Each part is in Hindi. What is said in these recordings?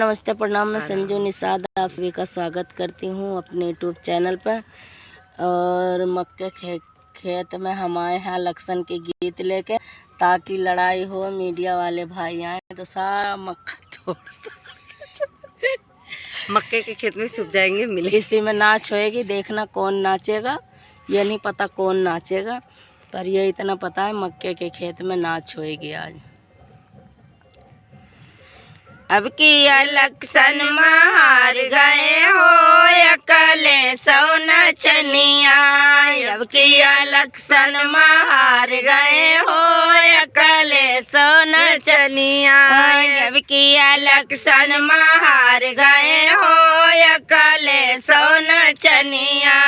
नमस्ते प्रणाम, मैं संजू निषाद आप सभी का स्वागत करती हूँ अपने यूट्यूब चैनल पर। और मक्के खेत में हम आए हैं लक्षण के गीत लेके, ताकि लड़ाई हो मीडिया वाले भाई आए तो सारा मक्का तोड़ मक्के के खेत में सूख जाएंगे मिले। इसी में नाच होएगी, देखना कौन नाचेगा। ये नहीं पता कौन नाचेगा, पर ये इतना पता है मक्के के खेत में नाच होएगी आज। अब की इलेक्शन में हार गए हो अकेले सौ नचनिया। अब की इलेक्शन में हार गए हो अकेले सौ नचनिया। अब की इलेक्शन में हार गए हो अकेले सौ नचनिया।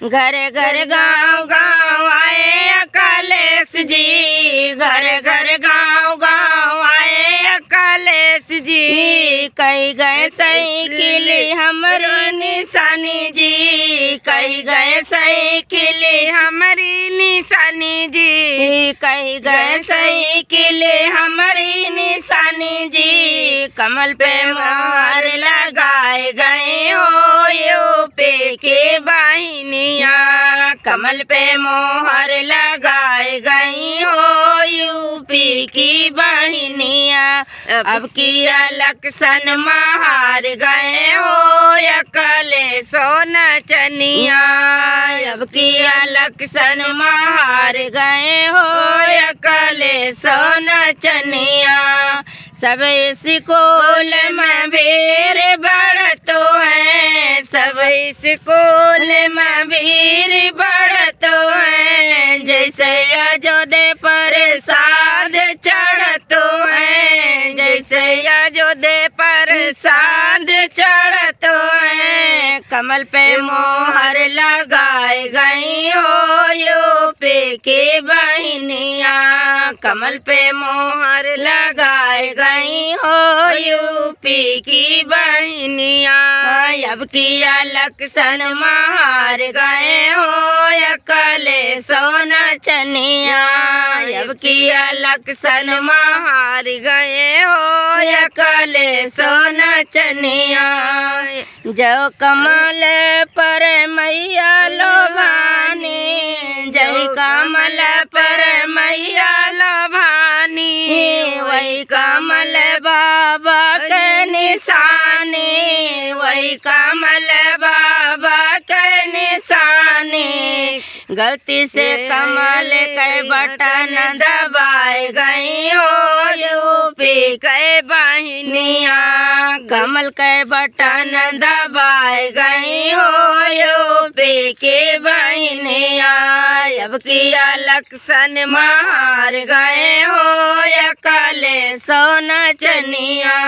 घर घर गाँव गाँव आए अकेलेश जी, घर घर गाँव गाँव आए अकेलेश जी। कही गए साइकिल हमारी निशानी जी, कही गए साइकिल हमारी निशानी जी, कही गए साइकिल हमारी निशानी जी। कमल पे मोहर लगाए गए हो यूपी की वाहिनिया। कमल पे मोहर लगाए गई हो यूपी की वाहिनिया। अब की इलेक्शन में हार गए हो अकेले सौ नचनिया। अब की इलेक्शन में हार गए हो अकेले सौ नचनिया। सब स्कूल में भीड़ बढ़तो है, सब स्कूल में भीड़ बढ़तो है। जैसे अयोध्या प्रसाद चढ़तो है, जैसे अयोध्या प्रसाद चढ़तो है। कमल पे मोहर लगाए गई हो यूपी की वाहिनिया। कमल पे मोहर लगाए गई हो यूपी की वाहिनिया। अब की इलेक्शन में हार गए हो अकेले सौ नचनिया। अब की इलेक्शन में हार गए हो अकेले सौ नचनिया। जो कमल पर मैया लोभानी, जय कमल पर मैया लोभानी। वही कमल बाबा के निशानी, वही कमल बाबा के निशानी। गलती से कमल के बटन दबाए गई हो यूपी के वाहिनिया। कमल के बटन दबाए गई हो यूपी की वाहिनिया। अब की इलेक्शन में हार गए हो अकेले सौ नचनिया।